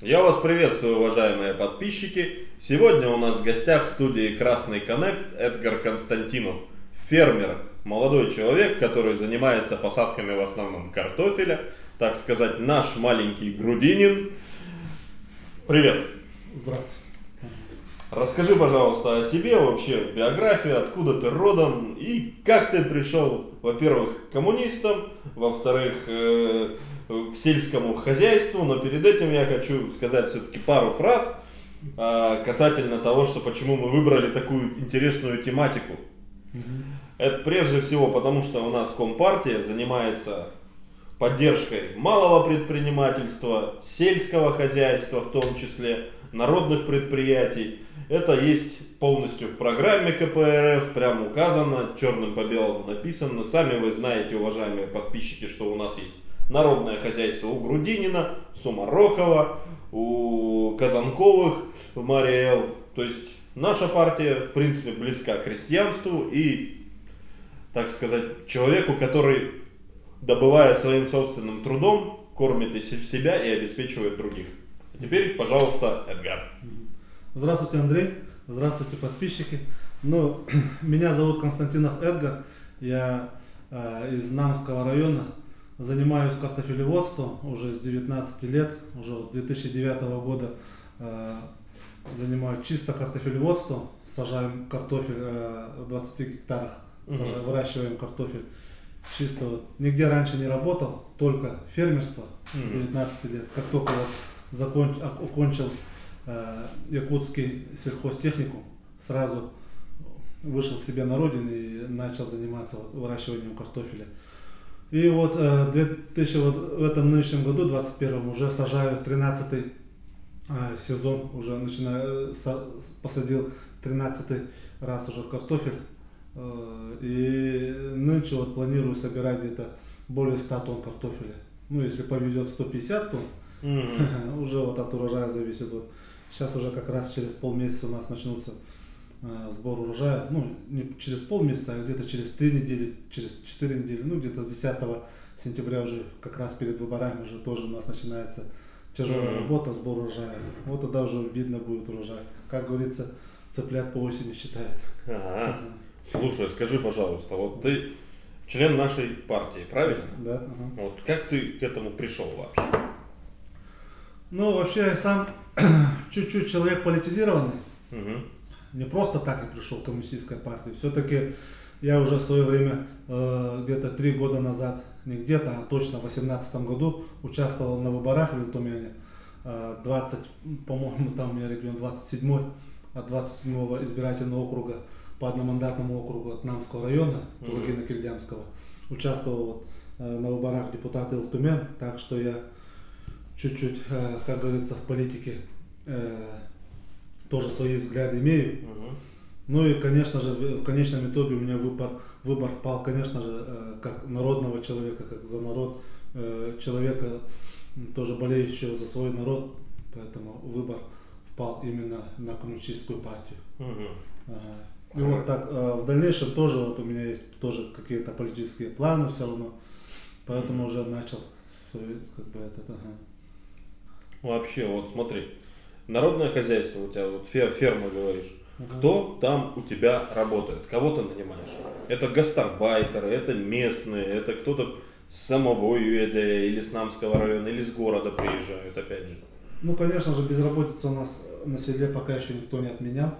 Я вас приветствую, уважаемые подписчики. Сегодня у нас в гостях в студии Красный Коннект Эдгар Константинов, фермер, молодой человек, который занимается посадками в основном картофеля, так сказать, наш маленький грудинин. Привет. Здравствуйте. Расскажи, пожалуйста, о себе, вообще биографию, откуда ты родом и как ты пришел, во-первых, к коммунистам, во-вторых, к сельскому хозяйству, но перед этим я хочу сказать все-таки пару фраз касательно того, что почему мы выбрали такую интересную тематику. Это прежде всего потому, что у нас Компартия занимается поддержкой малого предпринимательства, сельского хозяйства в том числе, народных предприятий. Это есть полностью в программе КПРФ, прямо указано, черным по белому написано. Сами вы знаете, уважаемые подписчики, что у нас есть народное хозяйство у Грудинина, Сумарокова, у Казанковых в Марий-Эл. То есть наша партия в принципе близка к крестьянству и, так сказать, человеку, который, добывая своим собственным трудом, кормит и себя и обеспечивает других. А теперь, пожалуйста, Эдгар. Здравствуйте, Андрей. Здравствуйте, подписчики. Меня зовут Константинов Эдгар. Я из Намского района. Занимаюсь картофелеводством уже с 19 лет. Уже с 2009 года занимаюсь чисто картофелеводством. Сажаем картофель в 20 гектарах. Выращиваем картофель. Чисто нигде раньше не работал, только фермерство с 19 лет. Как только окончил якутский сельхозтехникум, сразу вышел к себе на родину и начал заниматься выращиванием картофеля. И в этом нынешнем году, 21-м, уже сажаю 13-й сезон, уже посадил 13-й раз уже картофель. И нынче планирую собирать где-то более 100 тонн картофеля. Если повезет 150 тонн, уже от урожая зависит. Сейчас уже как раз через полмесяца у нас начнутся сбор урожая. Не через полмесяца, а где-то через 3 недели, через 4 недели. Где-то с 10 сентября уже как раз перед выборами уже тоже у нас начинается тяжелая работа, сбор урожая. Тогда уже видно будет урожай. Как говорится, цыплят по осени считают. Слушай, скажи, пожалуйста, ты член нашей партии, правильно? Да. Как ты к этому пришел вообще? Вообще я сам чуть-чуть человек политизированный. Не просто так я пришел к коммунистической партии. Все-таки я уже в свое время, где-то 3 года назад, не где-то, а точно в 2018 году участвовал на выборах в Вильтумене. 20, по-моему, там у меня регион 27-й, от 27-го избирательного округа по одномандатному округу от Намского района, Тулагина-Кильдямского. Участвовал на выборах депутата Илтумен, так что я чуть-чуть, как говорится, в политике тоже свои взгляды имею. И, конечно же, в конечном итоге у меня выбор пал, конечно же, как народного человека, как за народ, человека, тоже болеющего за свой народ, поэтому выбор впал именно на коммунистическую партию. И так, в дальнейшем тоже у меня есть тоже какие-то политические планы все равно, поэтому уже начал Вообще, смотри, народное хозяйство у тебя, ферма говоришь. Кто там у тебя работает? Кого ты нанимаешь? Это гастарбайтеры, это местные, это кто-то с самого Юэдея или с Намского района, или с города приезжают, опять же. Конечно же, безработица у нас на селе пока еще никто не отменял.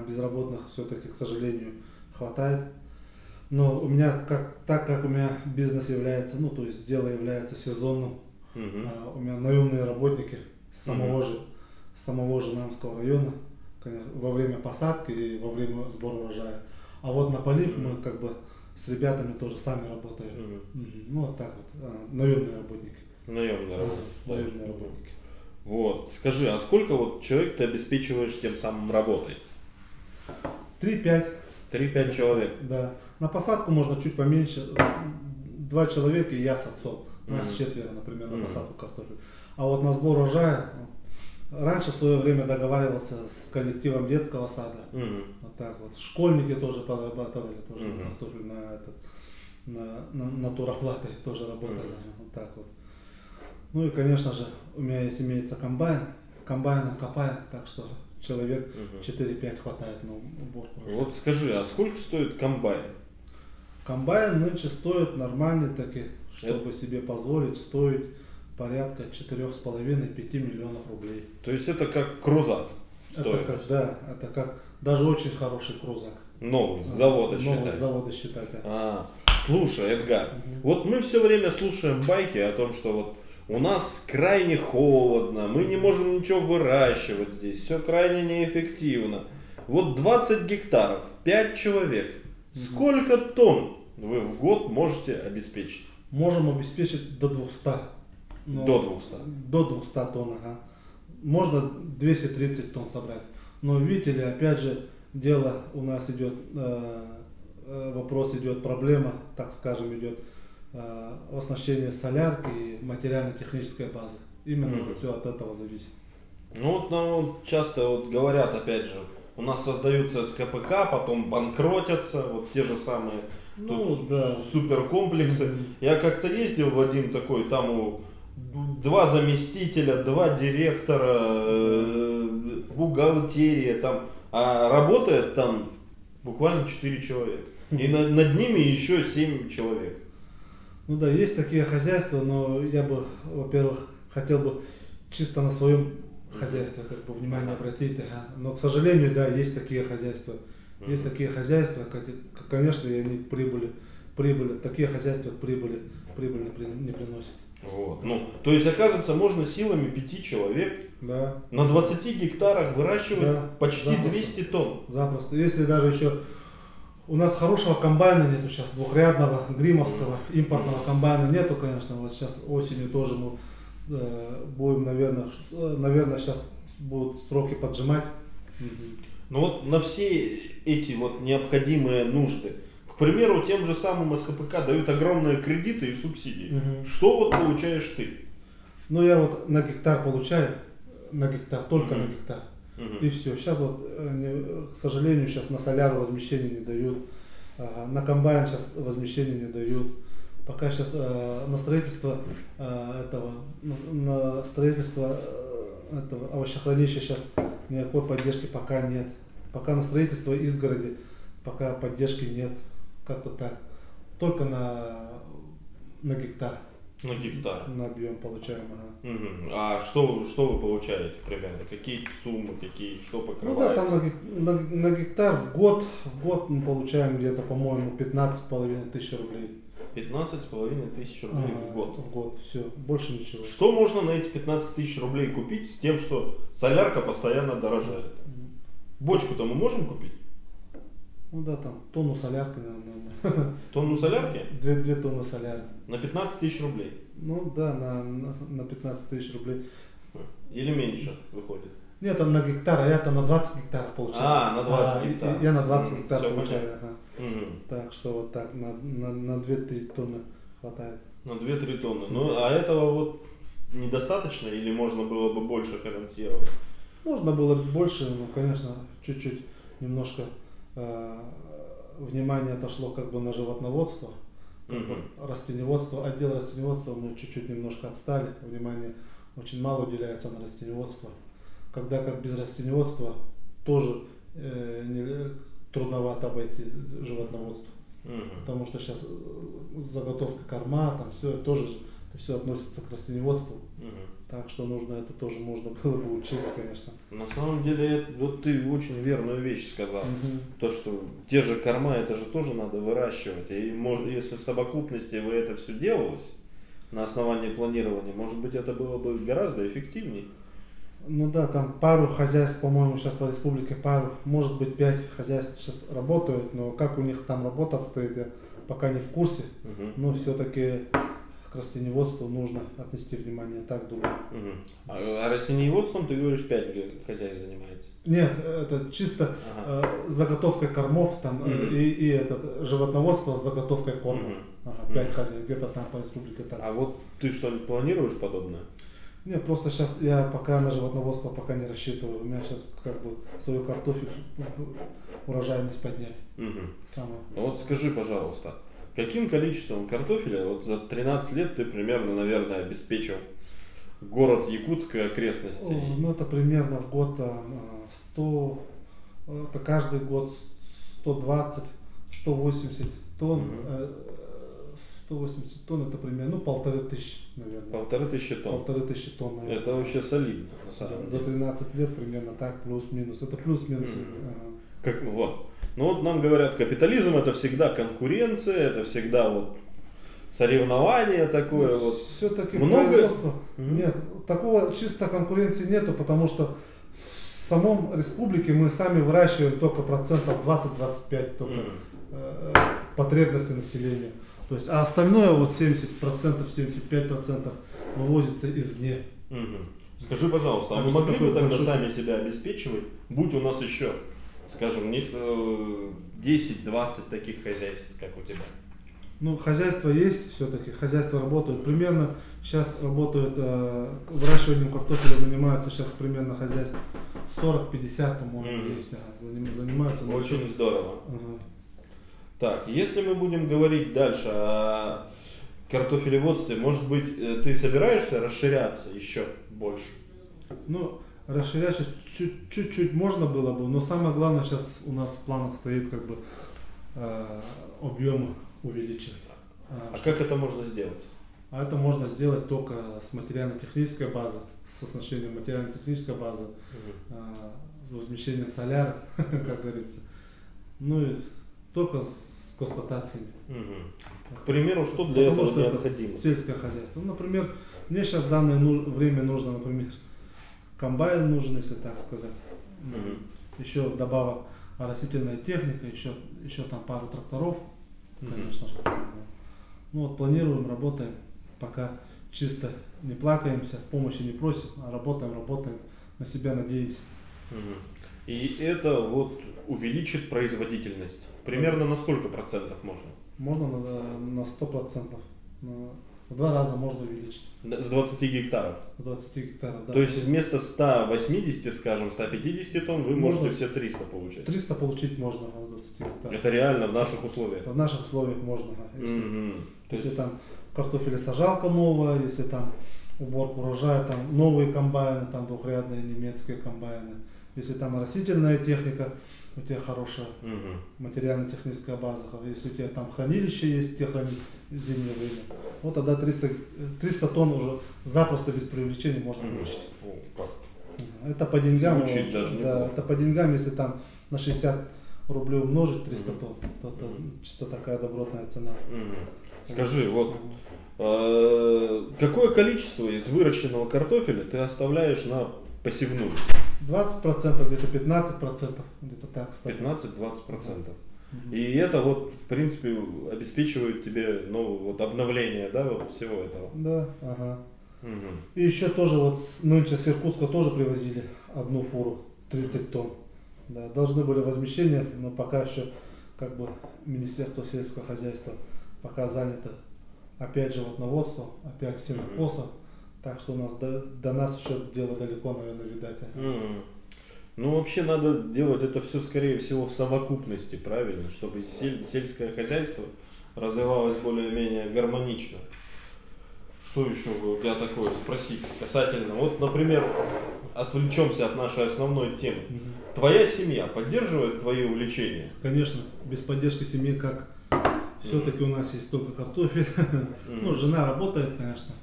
Безработных все-таки, к сожалению, хватает. Но у меня, так как у меня бизнес является, то есть дело является сезонным, у меня наемные работники самого же Намского района, конечно, во время посадки и во время сбора урожая. А на полив мы с ребятами тоже сами работаем. Наемные работники. Наемные работники. Скажи, а сколько человек ты обеспечиваешь тем самым работой? 3-5. 3-5 человек? Да. На посадку можно чуть поменьше. 2 человека и я с отцом. Нас 4, например, на посадку картофеля. А на сбор урожая, раньше в свое время договаривался с коллективом детского сада. Школьники тоже подрабатывали, тоже картофель на туроплаты тоже работали. Ну и, конечно же, у меня есть имеется комбайн. Комбайном копаем, так что человек 4-5 хватает на уборку. Вот скажи, а сколько стоит комбайн? Комбайн нынче стоит нормальный таки, чтобы себе позволить, стоит порядка 4,5-5 миллионов рублей. То есть это как крузак стоит? Это как, да, это как даже очень хороший крузак. Новый, с завода считать? Новый с завода считать. Слушай, Эдгар, вот мы все время слушаем байки о том, что вот у нас крайне холодно, мы не можем ничего выращивать здесь, все крайне неэффективно. Вот 20 гектаров, 5 человек. Сколько тонн вы в год можете обеспечить? Можем обеспечить до 200. До 200? До 200 тонн, ага. Можно 230 тонн собрать. Но видите ли, опять же, дело у нас идет, вопрос идет, проблема, так скажем, идет оснащение солярки и материально-технической базы. Именно все от этого зависит. Ну вот нам часто вот говорят, опять же, у нас создаются СКПК, потом банкротятся, вот те же самые суперкомплексы. Я как-то ездил в один такой, там 2 заместителя, 2 директора, бухгалтерия, там, а работает там буквально 4 человека. И над ними еще 7 человек. Ну да, есть такие хозяйства, но я бы, во-первых, хотел бы чисто на своем хозяйстве как бы внимание обратить. Но, к сожалению, да, есть такие хозяйства. Есть такие хозяйства, конечно, и они прибыли, такие хозяйства прибыли не приносят. Вот. Ну, то есть, оказывается, можно силами 5 человек на 20 гектарах выращивать почти запросто. 200 тонн. Запросто. Если даже еще у нас хорошего комбайна нету сейчас, двухрядного, гримовского, импортного комбайна нету, конечно. Вот сейчас осенью тоже мы будем, наверное, сейчас будут строки поджимать. Ну вот на все эти вот необходимые нужды, к примеру, тем же самым СКПК дают огромные кредиты и субсидии. Что вот получаешь ты? Ну я вот на гектар получаю, только на гектар. И все. Сейчас вот, к сожалению, сейчас на соляр возмещения не дают, на комбайн сейчас возмещения не дают. Пока сейчас на строительство этого овощехранилища сейчас никакой поддержки пока нет. Пока на строительство изгороди пока поддержки нет. Как-то так. Только на гектар. На гектар. На объем получаем. А что вы получаете примерно? Какие суммы, что покрывается? Ну да, там на гектар в год мы получаем где-то, по-моему, 15,5 тысяч рублей. 15,5 тысяч рублей в год? В год, все, больше ничего. Что можно на эти 15 тысяч рублей купить с тем, что солярка постоянно дорожает? Бочку-то мы можем купить? Ну да, там тонну солярки, наверное. Тонну солярки? 2 тонны солярки. На 15 тысяч рублей? Ну да, на 15 тысяч рублей. Или меньше выходит? Нет, там на гектар, а я-то на 20 гектаров получаю. На 20 гектаров. Я на 20 гектаров получаю. Так что вот так, на 2-3 тонны хватает. На 2-3 тонны. Ну, а этого вот недостаточно или можно было бы больше финансировать? Можно было бы больше, но, конечно, чуть-чуть немножко внимание отошло как бы на животноводство, растениеводство, отдел растениеводства мы чуть-чуть немножко отстали, внимание очень мало уделяется на растениеводство, когда как без растениеводства тоже трудновато обойти животноводство, потому что сейчас заготовка корма, там все тоже все относится к растениеводству. Так что нужно это тоже можно было бы учесть, конечно. На самом деле, вот ты очень верную вещь сказал. То, что те же корма, это же тоже надо выращивать. И может, если в совокупности вы это все делалось на основании планирования, может быть, это было бы гораздо эффективнее. Ну да, там пару хозяйств, по-моему, сейчас по республике может быть 5 хозяйств сейчас работают, но как у них там работа обстоит, я пока не в курсе. Но все-таки к растениеводству нужно отнести внимание, так думаю. А растениеводством, ты говоришь, 5 хозяйств занимается? Нет, это чисто заготовкой кормов там, и это животноводство с заготовкой корма. 5 хозяйств, где-то там по республике так. А вот ты что-нибудь планируешь подобное? Нет, просто сейчас я пока на животноводство пока не рассчитываю. У меня сейчас как бы свою картофель, урожайность поднять. Вот скажи, пожалуйста, каким количеством картофеля вот за 13 лет ты примерно, наверное, обеспечил город Якутск и окрестности? Ну, это примерно в год 100, это каждый год 120, 180 тонн. 180 тонн это примерно, 1500, наверное. 1500 тонн. 1500 тонн, наверное. Это вообще солидно, на самом деле. За 13 лет примерно так, плюс-минус. Это плюс-минус. Как, вот. Ну вот нам говорят, капитализм это всегда конкуренция, это всегда вот соревнование такое. Вот. Все-таки много... производство. Нет, такого чисто конкуренции нету, потому что в самом республике мы сами выращиваем только процентов 20-25 только потребности населения. То есть, а остальное вот 70%, 75% вывозится извне. Скажи, пожалуйста, а мы могли бы тогда сами себя обеспечивать, будь у нас еще, скажем, 10-20 таких хозяйств, как у тебя? Ну, хозяйство есть, все-таки хозяйства работают. Примерно сейчас работают, выращиванием картофеля занимаются сейчас примерно хозяйств 40-50, по-моему, есть. Занимаются. Очень здорово. Так, если мы будем говорить дальше о картофелеводстве, может быть, ты собираешься расширяться еще больше? Ну, расширяться чуть-чуть можно было бы, но самое главное сейчас у нас в планах стоит как бы объемы увеличивать. А как это можно сделать? А это можно сделать только с материально-технической базы, с оснащением материально-технической базы, с возмещением соляра, как говорится. Ну и только с констатациями. К примеру, что для этого необходимо? Это сельское хозяйство. Например, мне сейчас в данное время нужно, например, комбайн нужен, если так сказать. Еще вдобавок растительная техника, еще там пару тракторов, конечно же. Ну вот планируем, работаем, пока чисто не плакаемся, помощи не просим, а работаем, на себя надеемся. И это вот увеличит производительность. Примерно на сколько процентов можно? Можно на 100%. В 2 раза можно увеличить. С 20 гектаров? С 20 гектаров, да. То есть вместо 180, скажем, 150 тонн вы можете все 300 получать? 300 получить можно с 20 гектаров. Это реально в наших условиях? В наших условиях можно. Если там картофелесажалка новая, если там уборка урожая, там новые комбайны, там двухрядные немецкие комбайны. Если там растительная техника, у тебя хорошая материально-техническая база. Если у тебя там хранилище есть, где хранить зимнее время, вот тогда 300 тонн уже запросто без привлечения можно получить. Это по деньгам. Это по деньгам, если там на 60 рублей умножить 300 тонн, то это чисто такая добротная цена. Скажи, вот какое количество из выращенного картофеля ты оставляешь на посевную? 20%, где-то 15%, где-то так. 15-20%. И это вот, в принципе, обеспечивает тебе вот обновление, да, вот всего этого. Да, ага. И еще тоже вот нынче с Иркутска тоже привозили одну фуру, 30 тонн. Да, должны были возмещения, но пока еще как бы Министерство сельского хозяйства пока занято опять же животноводством, опять сенокосом. Так что у нас до нас еще дело далеко, наверное, видать. Ну, вообще надо делать это все, скорее всего, в совокупности, правильно? Чтобы сельское хозяйство развивалось более-менее гармонично. Что еще у тебя такое спросить касательно? Вот, например, отвлечемся от нашей основной темы. Твоя семья поддерживает твои увлечения? Конечно, без поддержки семьи как? Все-таки у нас есть только картофель. Ну, жена работает, конечно.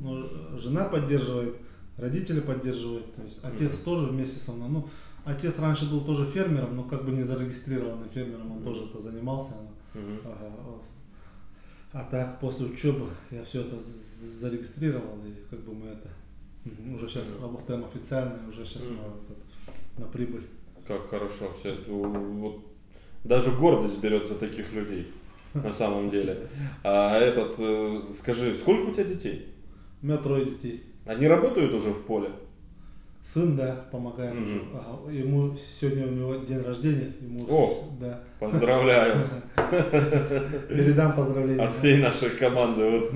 Но жена поддерживает, родители поддерживают, то есть отец тоже вместе со мной. Ну, отец раньше был тоже фермером, но как бы не зарегистрированным фермером, он тоже это занимался. А так после учебы я все это зарегистрировал, и как бы мы это уже сейчас работаем официально, уже сейчас на прибыль. Как хорошо, все это, вот, даже гордость берет за таких людей на самом деле. А скажи, сколько у тебя детей? У меня 3 детей. Они работают уже в поле? Сын, да, помогает уже. Ему сегодня у него день рождения. Да. Поздравляю. Передам поздравления. От всей нашей команды.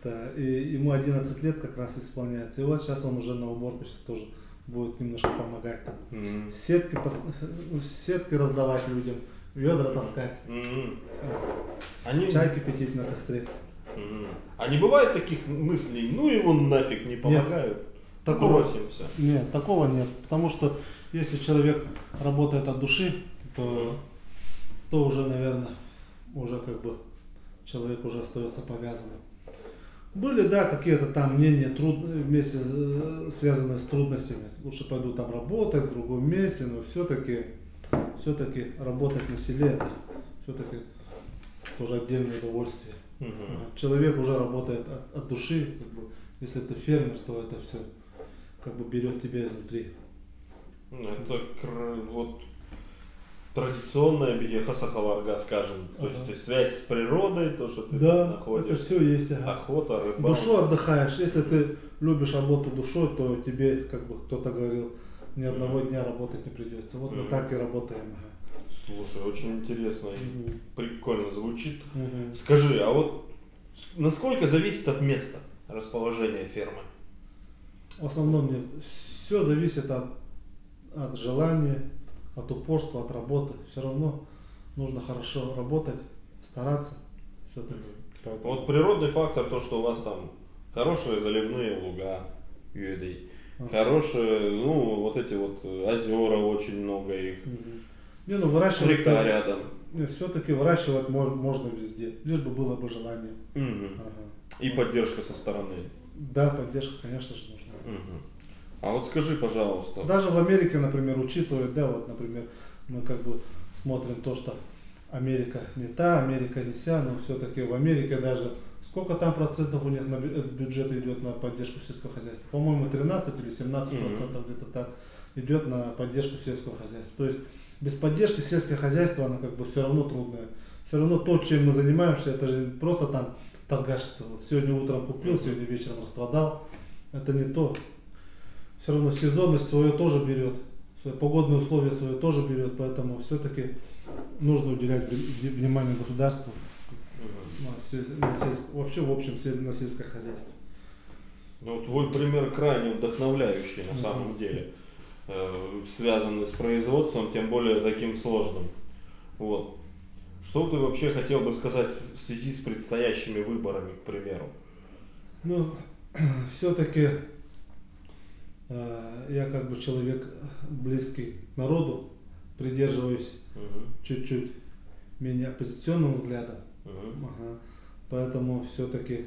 Да, и ему 11 лет как раз исполняется. И вот сейчас он уже на уборку сейчас тоже будет немножко помогать там. Сетки раздавать людям, ведра таскать. Чай кипятить на костре. А не бывает таких мыслей, ну его нафиг не помогают, бросимся? Нет, такого нет. Потому что если человек работает от души, то уже, наверное, уже как бы человек уже остается повязанным. Были, да, какие-то там мнения вместе связанные с трудностями. Лучше пойду там работать в другом месте, но все-таки работать на селе это все-таки тоже отдельное удовольствие. Человек уже работает от души, как бы, если ты фермер, то это все как бы берет тебя изнутри. Это вот традиционная бегеха сахаларга, скажем, то есть связь с природой, то, что ты находишь. Это все есть. Охота, рыбалка. Душу отдыхаешь. Если ты любишь работу душой, то тебе, как бы кто-то говорил, ни одного дня работать не придется. Вот мы так и работаем. Слушай, очень интересно и прикольно звучит. Скажи, а вот насколько зависит от места расположения фермы? В основном все зависит от желания, от упорства, от работы. Все равно нужно хорошо работать, стараться. Все-таки. Вот природный фактор, то, что у вас там хорошие заливные луга, хорошие, ну, вот эти вот озера, очень много их. Выращивать река рядом. Все-таки выращивать можно везде, лишь бы было бы желание. И поддержка со стороны. Да, поддержка, конечно же, нужна. А вот скажи, пожалуйста. Даже в Америке, например, учитывают, да, вот, например, мы как бы смотрим то, что Америка не та, Америка не ся, но все-таки в Америке даже сколько там процентов у них на бюджет идет на поддержку сельского хозяйства? По-моему, 13 или 17 процентов где-то так идет на поддержку сельского хозяйства. То есть без поддержки сельское хозяйство, оно как бы все равно трудное. Все равно то, чем мы занимаемся, это же просто там торгашество. Вот сегодня утром купил, сегодня вечером распродал. Это не то. Все равно сезонность свое тоже берет, погодные условия свое тоже берет, поэтому все-таки нужно уделять внимание государству, вообще в общем на сельское хозяйство. Ну, твой пример крайне вдохновляющий на самом деле, связанный с производством, тем более таким сложным. Вот. Что ты вообще хотел бы сказать в связи с предстоящими выборами, к примеру? Ну, все-таки я как бы человек близкий народу, придерживаюсь чуть-чуть менее оппозиционным взглядом. Поэтому все-таки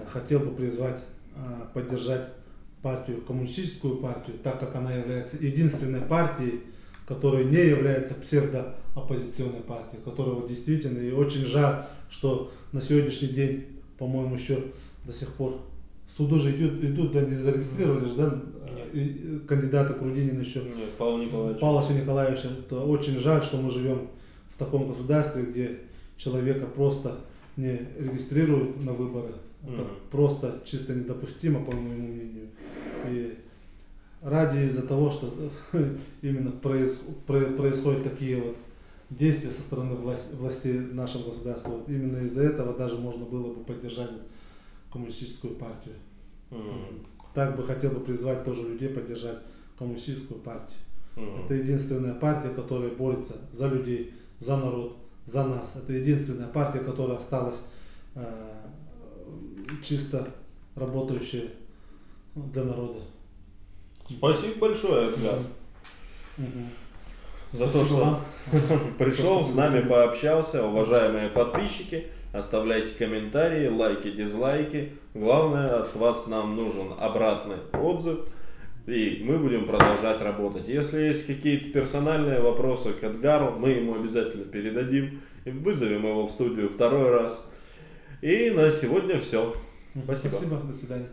хотел бы призвать поддержать партию, коммунистическую партию, так как она является единственной партией, которая не является псевдооппозиционной партией, которая вот действительно, и очень жаль, что на сегодняшний день, по-моему, еще до сих пор суды же идут, да, не зарегистрировали же, да, кандидата Крудинина еще. Нет, Павла Николаевича. Это очень жаль, что мы живем в таком государстве, где человека просто не регистрируют на выборы. Это просто чисто недопустимо, по моему мнению. И ради из-за того, что именно происходят такие вот действия со стороны властей нашего государства, вот именно из-за этого даже можно было бы поддержать коммунистическую партию. Так бы хотел бы призвать тоже людей поддержать коммунистическую партию. Это единственная партия, которая борется за людей, за народ, за нас. Это единственная партия, которая осталась чисто работающая для народа. Спасибо большое, Эдгар, за то, что пришел, с нами пообщался. Уважаемые подписчики, оставляйте комментарии, лайки, дизлайки. Главное, от вас нам нужен обратный отзыв, и мы будем продолжать работать. Если есть какие-то персональные вопросы к Эдгару, мы ему обязательно передадим и вызовем его в студию второй раз. И на сегодня все. Спасибо, до свидания.